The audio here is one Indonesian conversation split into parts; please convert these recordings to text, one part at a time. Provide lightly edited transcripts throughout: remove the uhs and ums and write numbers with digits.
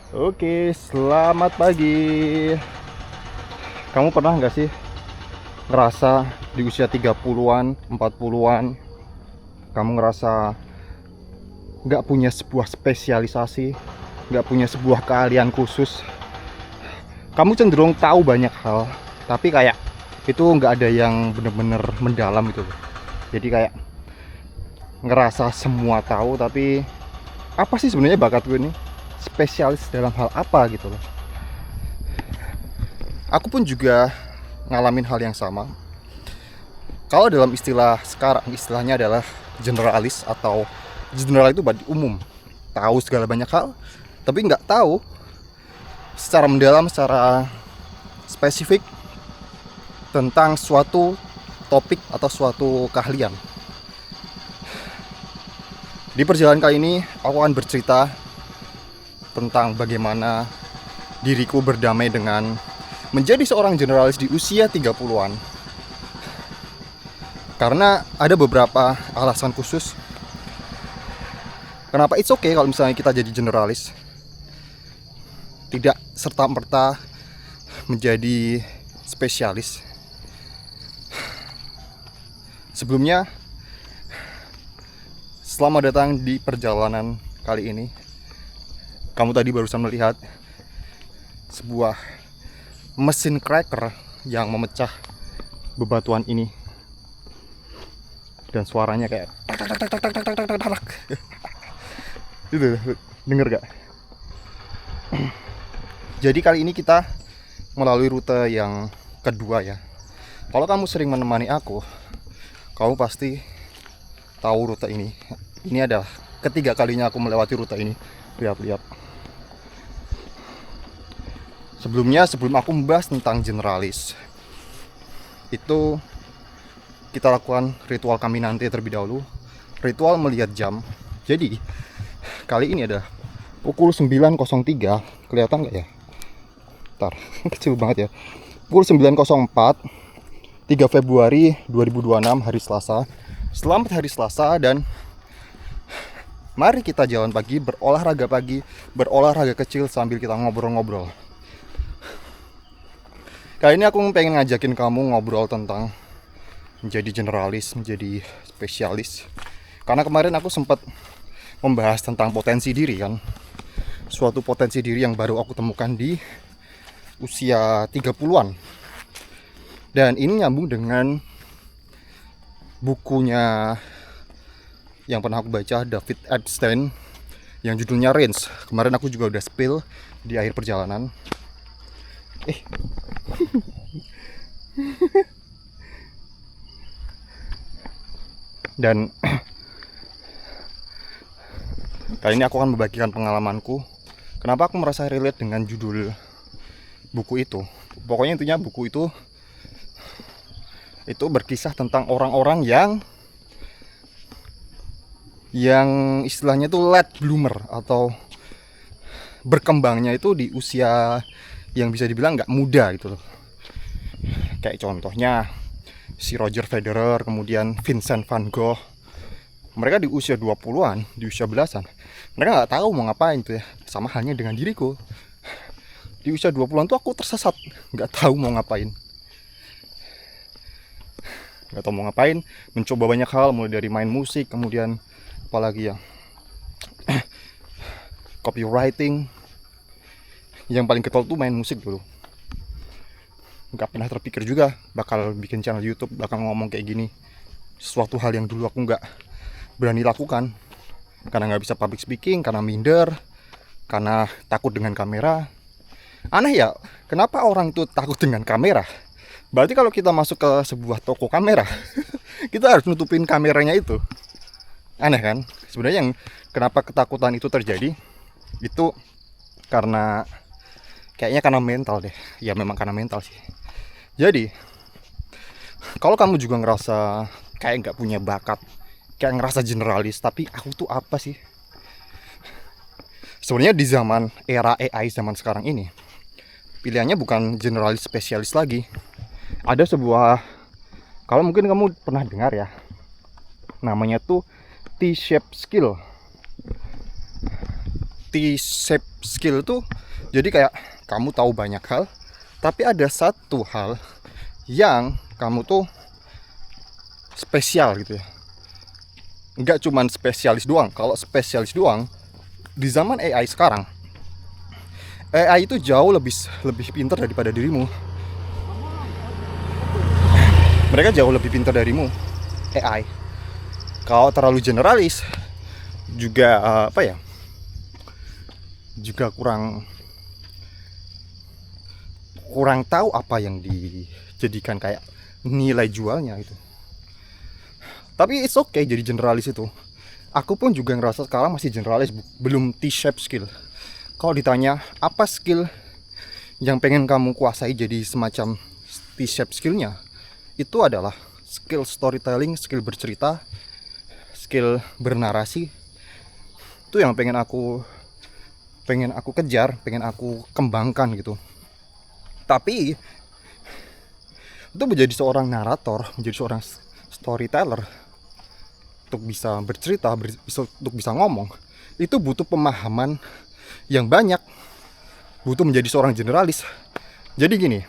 Oke, selamat pagi. Kamu pernah nggak sih ngerasa di usia 30-an, 40-an, kamu ngerasa nggak punya sebuah spesialisasi, nggak punya sebuah keahlian khusus. Kamu cenderung tahu banyak hal, tapi kayak itu nggak ada yang bener-bener mendalam gitu loh. Jadi kayak ngerasa semua tahu, tapi apa sih sebenarnya bakat gue ini? Spesialis dalam hal apa gitu loh. Aku pun juga ngalamin hal yang sama. Kalau dalam istilah sekarang, istilahnya adalah generalis atau general itu berarti umum. Tahu segala banyak hal, tapi nggak tahu secara mendalam, secara spesifik tentang suatu topik atau suatu keahlian. Di perjalanan kali ini, aku akan bercerita tentang bagaimana diriku berdamai dengan menjadi seorang generalis di usia 30-an. Karena ada beberapa alasan khusus kenapa it's okay kalau misalnya kita jadi generalis. Tidak serta-merta menjadi spesialis. Sebelumnya, selamat datang di perjalanan kali ini. Kamu tadi barusan melihat sebuah mesin cracker yang memecah bebatuan ini. Dan suaranya kayak tak tak tak tak tak tak tak tak tak. Itu denger gak? Jadi kali ini kita melalui rute yang kedua ya. Kalau kamu sering menemani aku, kamu pasti tahu rute ini. Ini adalah ketiga kalinya aku melewati rute ini. Lihat-lihat. Sebelum aku membahas tentang generalis, itu kita lakukan ritual kami nanti terlebih dahulu. Ritual melihat jam. Jadi kali ini ada pukul 9.03. Kelihatan nggak ya? Ntar, kecil banget ya. Pukul 9.04, 3 Februari 2026, hari Selasa. Selamat hari Selasa dan mari kita jalan pagi, berolahraga kecil sambil kita ngobrol-ngobrol. Kali ini aku pengen ngajakin kamu ngobrol tentang menjadi generalis, menjadi spesialis. Karena kemarin aku sempat membahas tentang potensi diri kan. Suatu potensi diri yang baru aku temukan di usia 30-an. Dan ini nyambung dengan bukunya yang pernah aku baca, David Epstein, yang judulnya Range. Kemarin aku juga udah spill di akhir perjalanan. Dan kali ini aku akan membagikan pengalamanku. Kenapa aku merasa relate dengan judul buku itu. Pokoknya intinya buku itu berkisah tentang orang-orang yang istilahnya tuh late bloomer atau berkembangnya itu di usia yang bisa dibilang nggak muda gitu loh. Kayak contohnya si Roger Federer, kemudian Vincent van Gogh. Mereka di usia 20-an, di usia belasan, mereka nggak tahu mau ngapain tuh ya. Sama halnya dengan diriku. Di usia 20-an tuh aku tersesat, nggak tahu mau ngapain. Nggak tahu mau ngapain, mencoba banyak hal, mulai dari main musik, kemudian apalagi ya, copywriting. Yang paling ketol tuh main musik dulu. Nggak pernah terpikir juga bakal bikin channel YouTube, bakal ngomong kayak gini. Sesuatu hal yang dulu aku nggak berani lakukan karena nggak bisa public speaking, karena minder, karena takut dengan kamera. Aneh ya, kenapa orang itu takut dengan kamera? Berarti kalau kita masuk ke sebuah toko kamera kita harus nutupin kameranya itu. Aneh kan? Sebenarnya yang kenapa ketakutan itu terjadi itu karena kayaknya karena mental deh. Ya memang karena mental sih. Jadi kalau kamu juga ngerasa kayak nggak punya bakat, kayak ngerasa generalis, tapi aku tuh apa sih? Sebenarnya di zaman era AI zaman sekarang ini, pilihannya bukan generalis spesialis lagi. Ada sebuah, kalau mungkin kamu pernah dengar ya, namanya tuh T-shape skill. T-shape skill tuh Jadi kayak kamu tahu banyak hal, tapi ada satu hal yang kamu tuh spesial gitu ya. Nggak cuman spesialis doang. Kalau spesialis doang, di zaman AI sekarang, AI itu jauh lebih pintar daripada dirimu. Mereka jauh lebih pintar darimu, AI. Kalau terlalu generalis, juga apa ya? Juga kurang tahu apa yang dijadikan kayak nilai jualnya itu. Tapi it's okay jadi generalis itu. Aku pun juga ngerasa sekarang masih generalis, belum T-shape skill. Kalau ditanya apa skill yang pengen kamu kuasai jadi semacam T-shape skillnya, itu adalah skill storytelling, skill bercerita, skill bernarasi. Itu yang pengen aku kejar, pengen aku kembangkan gitu. Tapi untuk menjadi seorang narator, menjadi seorang storyteller, untuk bisa bercerita, untuk bisa ngomong, itu butuh pemahaman yang banyak, butuh menjadi seorang generalis. Jadi gini,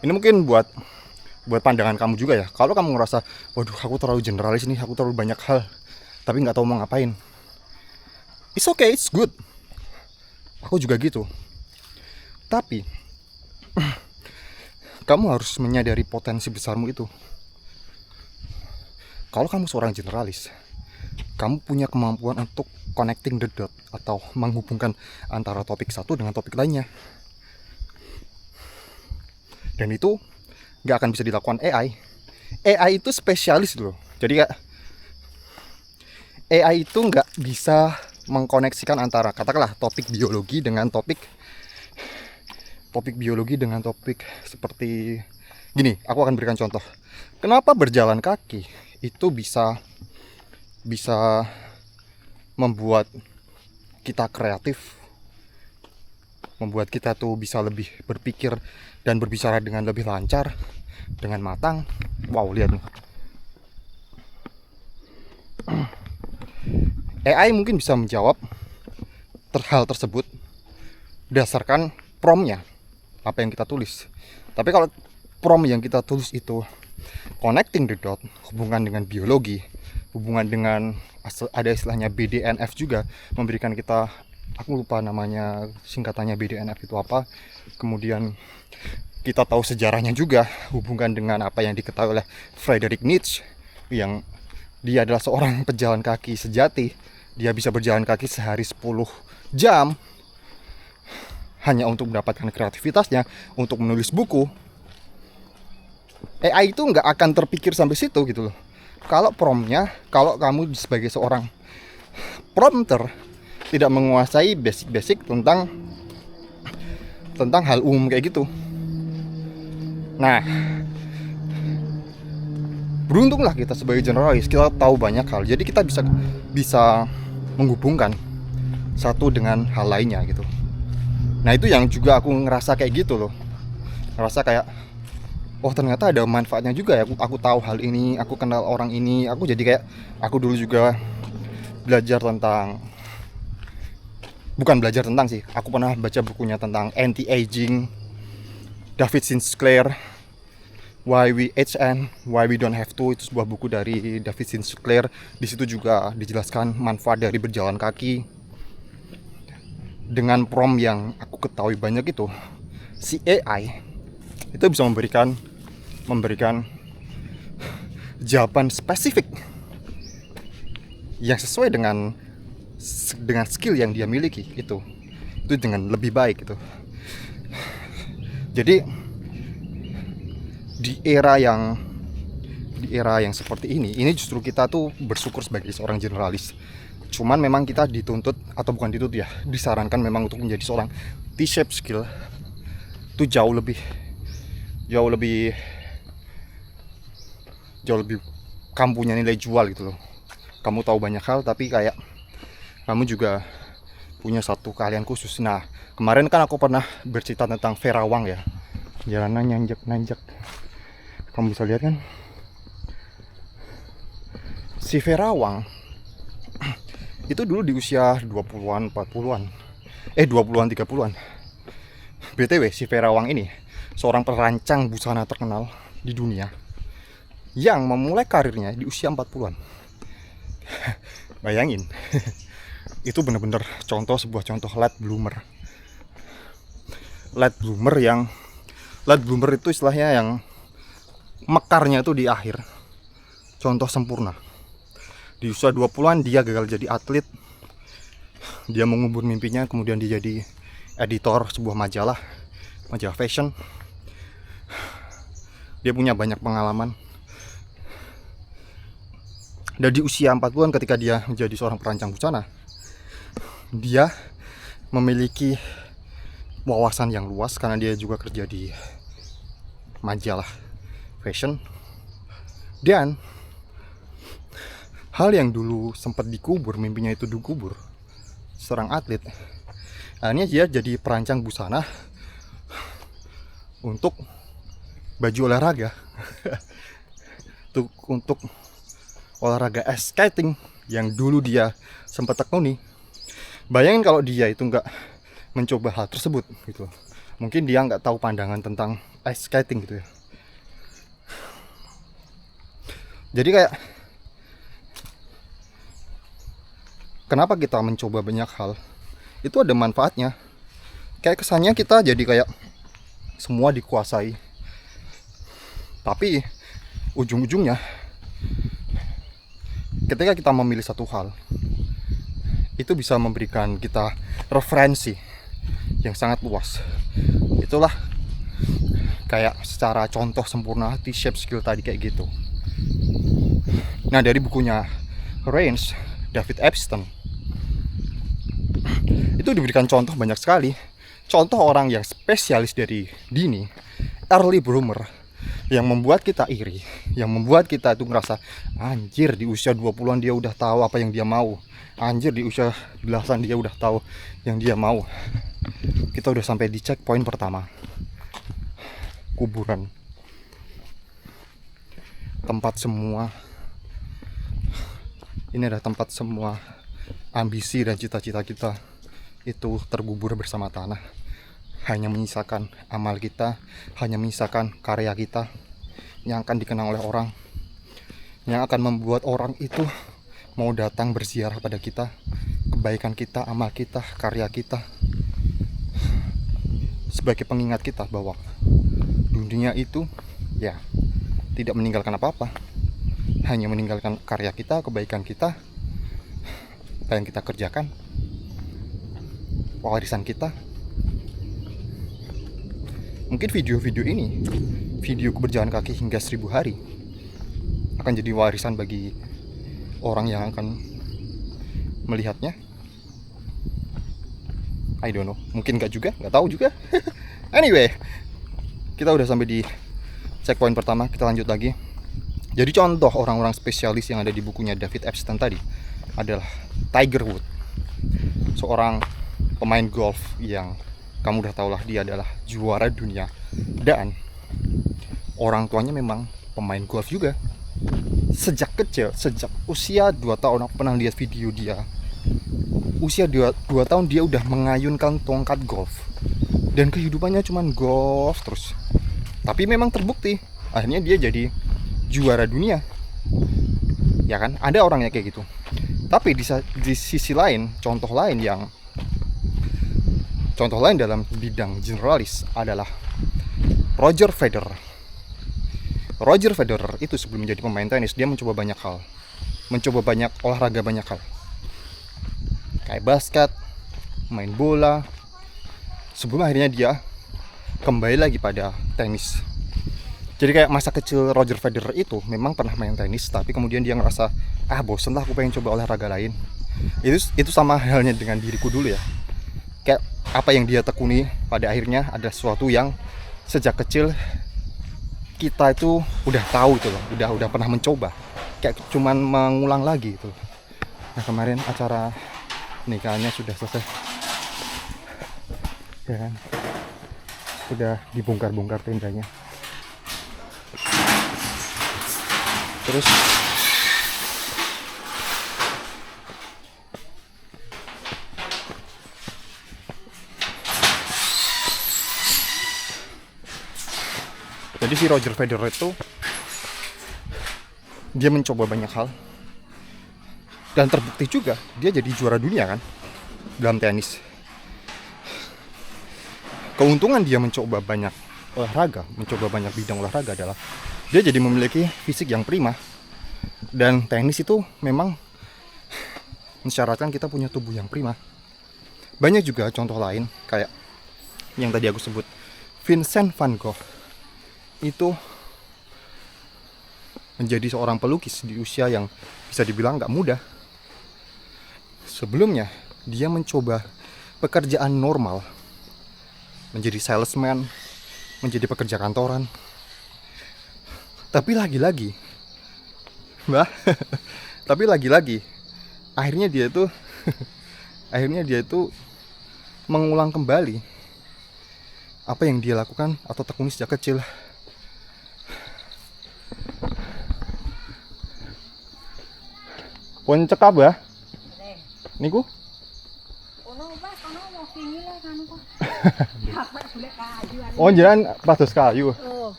ini mungkin buat pandangan kamu juga ya. Kalau kamu ngerasa, waduh aku terlalu generalis nih, aku terlalu banyak hal, tapi nggak tahu mau ngapain, it's okay, it's good. Aku juga gitu. Tapi kamu harus menyadari potensi besarmu itu. Kalau kamu seorang generalis, kamu punya kemampuan untuk connecting the dot atau menghubungkan antara topik satu dengan topik lainnya. Dan itu nggak akan bisa dilakukan AI. AI itu spesialis loh. Jadi kayak AI itu nggak bisa mengkoneksikan antara katakanlah topik biologi dengan topik seperti gini. Aku akan berikan contoh. Kenapa berjalan kaki itu bisa membuat kita kreatif, membuat kita tuh bisa lebih berpikir dan berbicara dengan lebih lancar, dengan matang. Wow, lihat nih. AI mungkin bisa menjawab hal tersebut berdasarkan promptnya, apa yang kita tulis. Tapi kalau prompt yang kita tulis itu connecting the dot, hubungan dengan biologi, hubungan dengan ada istilahnya BDNF juga, memberikan kita, aku lupa namanya singkatannya BDNF itu apa. Kemudian kita tahu sejarahnya juga, hubungan dengan apa yang diketahui oleh Friedrich Nietzsche, yang dia adalah seorang pejalan kaki sejati. Dia bisa berjalan kaki sehari 10 jam hanya untuk mendapatkan kreativitasnya, untuk menulis buku. AI itu nggak akan terpikir sampai situ gitu loh. Kalau promptnya, kalau kamu sebagai seorang prompter tidak menguasai basic tentang hal umum kayak gitu. Nah, beruntunglah kita sebagai generalis, kita tahu banyak hal. Jadi kita bisa menghubungkan satu dengan hal lainnya gitu. Nah, itu yang juga aku ngerasa kayak gitu loh. Ngerasa kayak, oh ternyata ada manfaatnya juga ya. Aku tahu hal ini, aku kenal orang ini. Aku jadi kayak, aku dulu juga belajar tentang, bukan belajar tentang sih, aku pernah baca bukunya tentang anti-aging, David Sinclair, Why We Age and Why We Don't Have To. Itu sebuah buku dari David Sinclair. Di situ juga dijelaskan manfaat dari berjalan kaki. Dengan prompt yang aku ketahui banyak itu, si AI itu bisa memberikan jawaban spesifik yang sesuai dengan skill yang dia miliki itu dengan lebih baik gitu. Jadi di era yang seperti ini justru kita tuh bersyukur sebagai seorang generalis. Cuman memang kita dituntut, atau bukan dituntut ya, disarankan memang untuk menjadi seorang T-shape skill itu jauh lebih kamu punya nilai jual gitu loh. Kamu tahu banyak hal, tapi kayak kamu juga punya satu keahlian khusus. Nah, kemarin kan aku pernah bercerita tentang Vera Wang ya, jalanan nanjak. Kamu bisa lihat kan, si Vera Wang itu dulu di usia 20-an, 40-an, 20-an 30-an. BTW si Vera Wang ini seorang perancang busana terkenal di dunia yang memulai karirnya di usia 40-an. Bayangin. Itu bener-bener sebuah contoh late bloomer. Late bloomer itu istilahnya yang mekarnya itu di akhir. Contoh sempurna. Di usia 20-an dia gagal jadi atlet. Dia mengubur mimpinya, kemudian dia jadi editor sebuah majalah fashion. Dia punya banyak pengalaman. Dan di usia 40-an ketika dia menjadi seorang perancang busana, dia memiliki wawasan yang luas karena dia juga kerja di majalah fashion. Dan hal yang dulu sempat dikubur, mimpinya itu dikubur, seorang atlet, akhirnya dia jadi perancang busana untuk baju olahraga. Untuk olahraga ice skating yang dulu dia sempat tekuni. Bayangin kalau dia itu nggak mencoba hal tersebut gitu, mungkin dia nggak tahu pandangan tentang ice skating gitu ya. Jadi kayak kenapa kita mencoba banyak hal itu ada manfaatnya. Kayak kesannya kita jadi kayak semua dikuasai, tapi ujung-ujungnya ketika kita memilih satu hal itu bisa memberikan kita referensi yang sangat luas. Itulah kayak secara contoh sempurna T-shape skill tadi kayak gitu. Nah, dari bukunya Range, David Epstein, itu diberikan contoh banyak sekali. Contoh orang yang spesialis dari dini, early bloomer, yang membuat kita iri, yang membuat kita itu ngerasa anjir di usia 20-an dia udah tahu apa yang dia mau. Anjir di usia belasan dia udah tahu yang dia mau. Kita udah sampai di checkpoint pertama, kuburan. Tempat semua, ini adalah tempat semua ambisi dan cita-cita kita itu terkubur bersama tanah. Hanya menyisakan amal kita, hanya menyisakan karya kita yang akan dikenang oleh orang, yang akan membuat orang itu mau datang berziarah pada kita, kebaikan kita, amal kita, karya kita, sebagai pengingat kita bahwa dunia itu ya tidak meninggalkan apa-apa, hanya meninggalkan karya kita, kebaikan kita, apa yang kita kerjakan, warisan kita. Mungkin video-video ini, videoku berjalan kaki hingga 1000 hari, akan jadi warisan bagi orang yang akan melihatnya. I don't know, mungkin nggak juga, nggak tahu juga. Anyway, kita udah sampai di checkpoint pertama, kita lanjut lagi. Jadi contoh orang-orang spesialis yang ada di bukunya David Epstein tadi adalah Tiger Woods, seorang pemain golf yang kamu udah tahu lah dia adalah juara dunia, dan orang tuanya memang pemain golf juga. Sejak kecil, sejak usia 2 tahun, aku pernah lihat video dia. Usia 2 tahun dia udah mengayunkan tongkat golf, dan kehidupannya cuman golf terus. Tapi memang terbukti, akhirnya dia jadi juara dunia. Ya kan, ada orangnya kayak gitu. Tapi di sisi lain, contoh lain dalam bidang generalis adalah Roger Federer. Roger Federer itu sebelum menjadi pemain tenis, dia mencoba banyak hal. Mencoba banyak olahraga, banyak hal. Kayak basket, main bola. Sebelum akhirnya dia kembali lagi pada tenis. Jadi kayak masa kecil Roger Federer itu memang pernah main tenis, tapi kemudian dia ngerasa, bosen lah, aku pengen coba olahraga lain. Itu sama halnya dengan diriku dulu ya. Kayak apa yang dia tekuni pada akhirnya ada sesuatu yang sejak kecil kita itu udah tahu itu loh, udah pernah mencoba, kayak cuman mengulang lagi itu. Nah, kemarin acara nikahannya sudah selesai, ya kan, udah dibongkar-bongkar tendanya. Terus Jadi si Roger Federer itu dia mencoba banyak hal dan terbukti juga dia jadi juara dunia kan dalam tenis. Keuntungan dia mencoba banyak olahraga, mencoba banyak bidang olahraga adalah dia jadi memiliki fisik yang prima. Dan tenis itu memang mensyaratkan kita punya tubuh yang prima. Banyak juga contoh lain kayak yang tadi aku sebut, Vincent van Gogh itu menjadi seorang pelukis di usia yang bisa dibilang gak muda. Sebelumnya dia mencoba pekerjaan normal, menjadi salesman, menjadi pekerja kantoran. Tapi lagi-lagi akhirnya dia itu mengulang kembali apa yang dia lakukan atau tekuni sejak kecil. Pun cekap ya? Niku? Oh, jenengan pados kayu. Oh.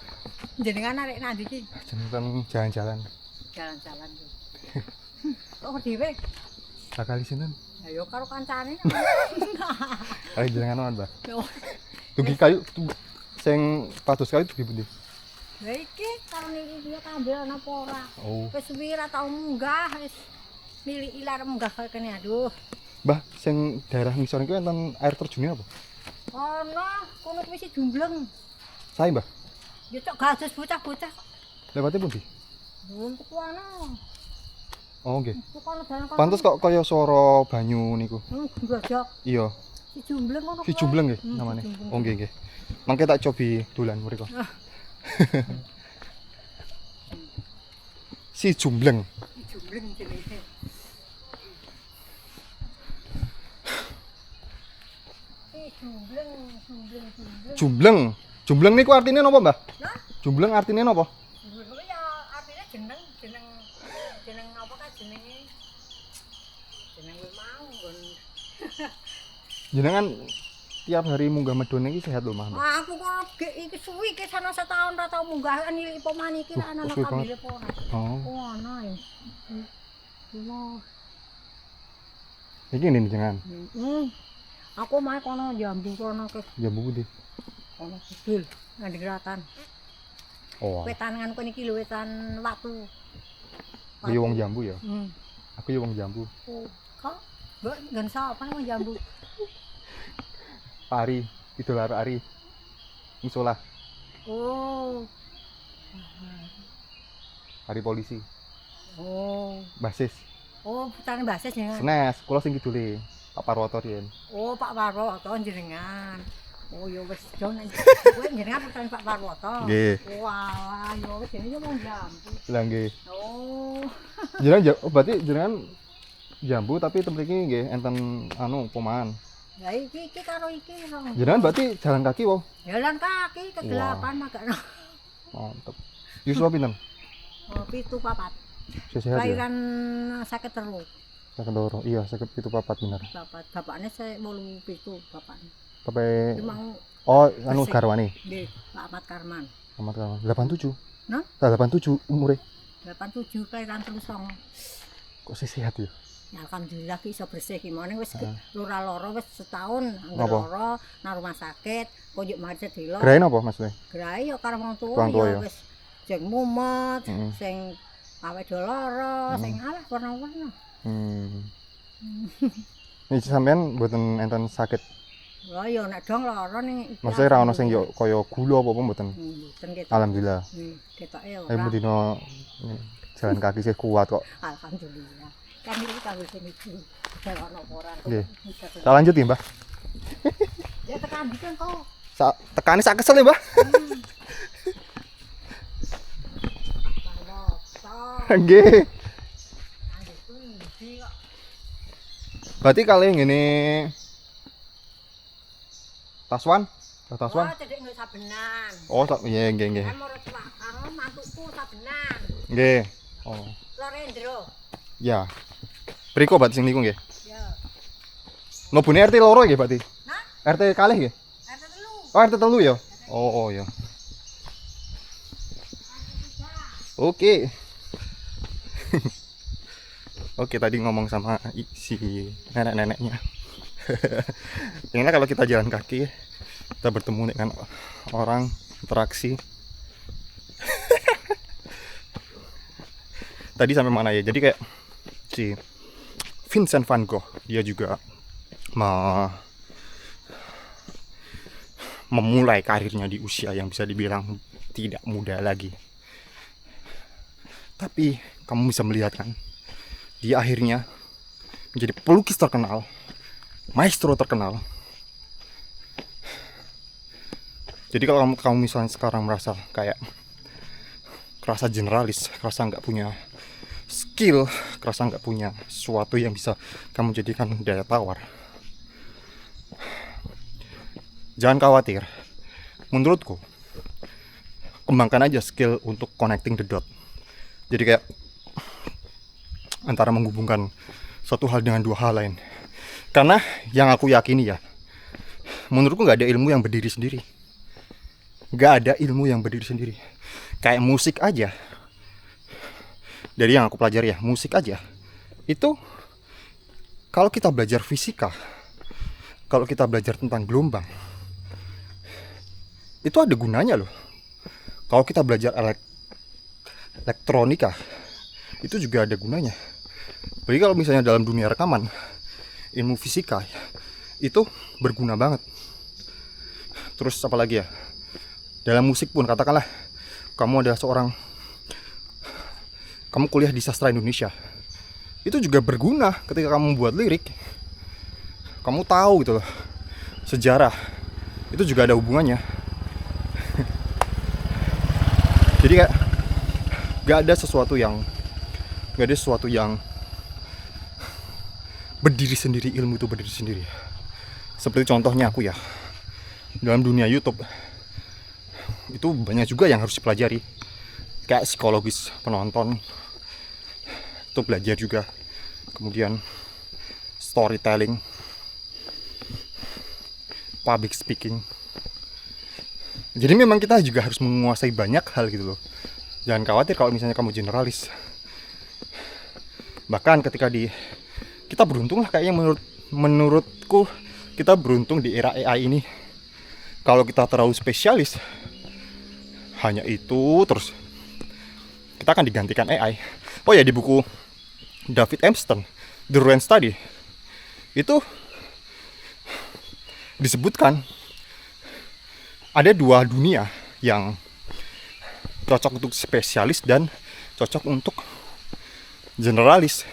Jenengan arek nang ndi iki? Jenengan jalan-jalan. Jalan-jalan. Kok dhewe? Sakali sinten? Ya yo karo kancane. Arek jenengan ono, Mbak. Dugi kayu sing pados kayu dugi pundi? Lah iki karo niki dia kambil ana apa ora? Oh. Wis suwi ra tau munggah wis milih ilar munggah kaya kene aduh. Mbah, sing daerah ngisor niku enten air terjunnya apa? Ono, kono kuwi si jumbleng. Sae, Mbah. Ya tok gajes bocah-bocah. Lewate pundi? Untuk kono. Oh, nggih. Kono dalan kono. Pantes kok kaya swara banyu niku. Gojok. Iya, Si jumbleng ngono. si jumbleng nggih namanya. Oh, nggih nggih. Mangke tak cobi dolan mriko. Si jumbleng. Si jumbleng jenenge. Jumbleng. Jumbleng niku artine napa, Mbah? Nah, Jumbleng artine napa? jumbleng ya artinya jeneng apa kan jenenge? Jeneng kuwi mau nggon. Jenengan tiap hari munggah medone iki sehat lho, Mbah. Aku kok iki suwi iki sana setahun ra tau munggah nilai pemani iki ra ana suwi kabile apa ora. Oh. Oh, ana ya. Loh. Iki nih jenengan. Aku main kono Jambu kono ke Jambu pundi? kono kidul nang di Keratan. Oh. Wetan nganku niki lho wetan Watu. Aku yo wong Jambu ya. Hmm. Aku yo wong Jambu. Oh, kok mbok nggon sapa wong Jambu? Pak Ari, idola Pak Ari. Musola, Oh. Ari polisi, Oh. basis. Oh, putane basis jenengan. Senes, kula sing kidule. Pak Parwoto riyen. Oh, Pak Parwoto jenengan. Oh, ya wis dong. Kowe jenengan putane Pak Parwoto. Nggih. Wah, ya wis jenenge wong Jambu. Lah nggih. Oh. Berarti jenengan Jambu tapi tempat iki nggih enten anu pomaan. Ya iki karo iki. Jenengan berarti jalan kaki wae. Jalan kaki kegelapan magakno. Mantep. Yuswa pinten? Oh, 7-4. Sehat ya. Lahiran 53. Sakit loro. Iya, sakit 7-4 bener. Bapaknya saya 87 bapaknya. Tapi Memang oh anu Persik. garwane. Nggih, Pak Ahmad Karman. Amat kan. 87. Nah? 87 umure. 87 kelahiran 39. Kok sih sehat ya? Ya alhamdulillah ki iso bersih ki mone wis loro wis setahun Apa? loro nang rumah sakit koyo mari sedelo. Grain apa maksudnya? Grai ya karo wong Wong tuwa tuwa ya. ya wis sing mumet, Heeh. sing awake dhewe lara, sing alah warna-warna. Ini sampean mboten enten sakit. Lah ya nek dong lara ning iki. Maksudnya ra ono sing yo kaya gula apa mboten. Mboten ketok. Alhamdulillah. Ketoke ya Ayo ora. mendino jalan kaki sih kuat kok. Alhamdulillah. Kan iki kanggo sing iki. Ora ono ora. Nggih. Tak lanjut ya, Mbah. Ya tekan iki kok. Tekane sak kesel ya, Mbah. Nggih. Berarti kali ngene Taswan? Taswan? Oh, cedek nggo sabenan. Oh, iya nggih nggih. Kan marang karo mantuku sabenan. Nggih. Oh. Lorendro. Ya. Mriko berarti sing niku nggih. Ya. Mlebune RT loro nggih berarti? Nah, RT kalih nggih? ada telu. Oh, RT telu ya? Oh, oh ya. Oke. Oke, tadi ngomong sama si nenek-neneknya. Ini kalau kita jalan kaki, kita bertemu dengan orang, interaksi. Tadi sampai mana ya? Jadi kayak si Vincent van Gogh, dia juga memulai karirnya di usia yang bisa dibilang tidak muda lagi. Tapi kamu bisa melihat kan, dia akhirnya menjadi pelukis terkenal, maestro terkenal. Jadi kalau kamu misalnya sekarang merasa kayak kerasa generalis, kerasa nggak punya skill, kerasa nggak punya sesuatu yang bisa kamu jadikan daya tawar, jangan khawatir. Menurutku, kembangkan aja skill untuk connecting the dot. Jadi kayak antara menghubungkan satu hal dengan dua hal lain. Karena yang aku yakini ya, menurutku nggak ada ilmu yang berdiri sendiri. Nggak ada ilmu yang berdiri sendiri. Kayak musik aja. Dari yang aku pelajari ya, musik aja. Itu kalau kita belajar fisika, kalau kita belajar tentang gelombang, itu ada gunanya loh. Kalau kita belajar elektronika, itu juga ada gunanya. Jadi kalau misalnya dalam dunia rekaman, ilmu fisika itu berguna banget. Terus apa lagi ya? Dalam musik pun, katakanlah kamu adalah kamu kuliah di sastra Indonesia, itu juga berguna ketika kamu membuat lirik. Kamu tahu gitu loh, sejarah itu juga ada hubungannya. Jadi kayak gak ada sesuatu yang berdiri sendiri. Ilmu itu berdiri sendiri. Seperti contohnya aku ya, dalam dunia YouTube itu banyak juga yang harus dipelajari. Kayak psikologis penonton itu belajar juga. Kemudian storytelling, public speaking. Jadi memang kita juga harus menguasai banyak hal gitu loh. Jangan khawatir kalau misalnya kamu generalis. Bahkan ketika kita beruntung lah kayaknya, menurutku kita beruntung di era AI ini. Kalau kita terlalu spesialis, hanya itu terus, kita akan digantikan AI. Oh ya, di buku David Epstein, The Ruin Study, itu disebutkan ada dua dunia yang cocok untuk spesialis dan cocok untuk generalis.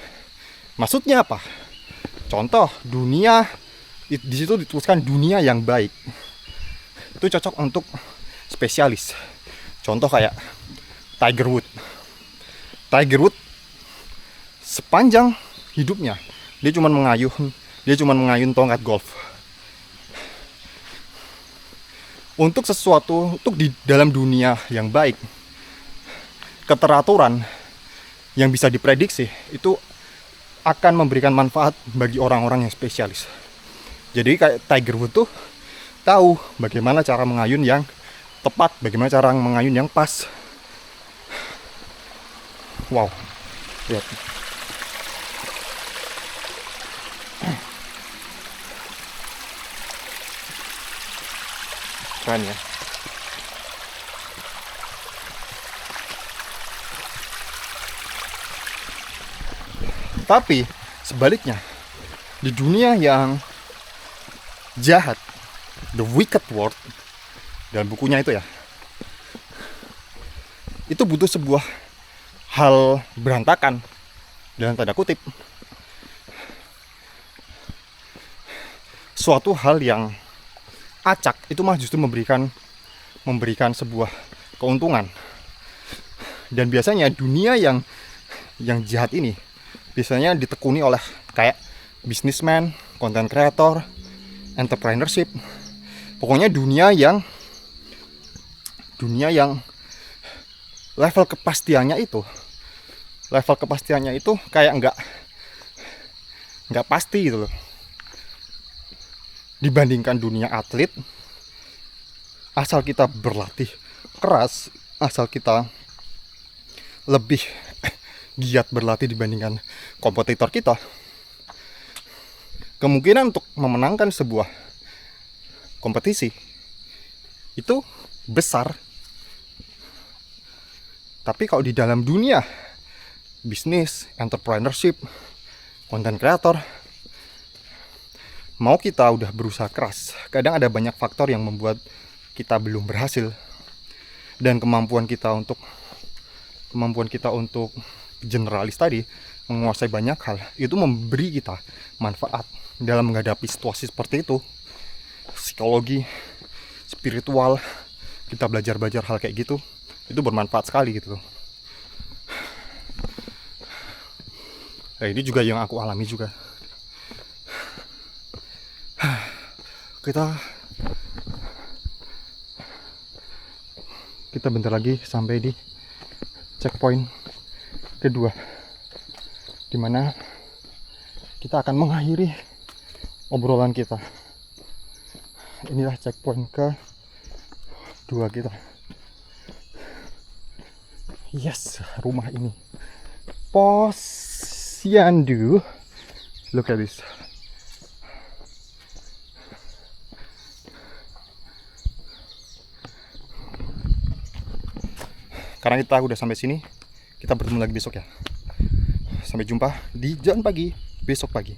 Maksudnya apa? Contoh dunia, di situ dituliskan dunia yang baik, itu cocok untuk spesialis. Contoh kayak Tiger Woods sepanjang hidupnya dia cuma mengayun tongkat golf. Untuk di dalam dunia yang baik, keteraturan yang bisa diprediksi itu akan memberikan manfaat bagi orang-orang yang spesialis. Jadi kayak Tiger Woods tuh tahu bagaimana cara mengayun yang tepat, bagaimana cara mengayun yang pas. Wow, lihat. Keren ya. Tapi sebaliknya, di dunia yang jahat, the wicked world, dalam bukunya itu ya, itu butuh sebuah hal berantakan dalam tanda kutip, suatu hal yang acak itu mah justru memberikan sebuah keuntungan. Dan biasanya dunia yang jahat ini biasanya ditekuni oleh kayak businessman, content creator, entrepreneurship. Pokoknya dunia yang level kepastiannya itu kayak nggak pasti gitu loh. Dibandingkan dunia atlet, asal kita berlatih keras, asal kita lebih giat berlatih dibandingkan kompetitor kita, kemungkinan untuk memenangkan sebuah kompetisi itu besar. Tapi kalau di dalam dunia bisnis, entrepreneurship, content creator, mau kita udah berusaha keras, kadang ada banyak faktor yang membuat kita belum berhasil. Dan kemampuan kita untuk generalis tadi, menguasai banyak hal, itu memberi kita manfaat dalam menghadapi situasi seperti itu. Psikologi, spiritual, kita belajar hal kayak gitu, itu bermanfaat sekali gitu. Nah, ini juga yang aku alami juga. Kita bentar lagi sampai di checkpoint kedua, dimana kita akan mengakhiri obrolan kita. Inilah checkpoint kedua kita. Yes, rumah ini Posyandu. Look at this. Karena kita udah sampai sini, kita bertemu lagi besok ya. Sampai jumpa di Jalan Pagi besok pagi.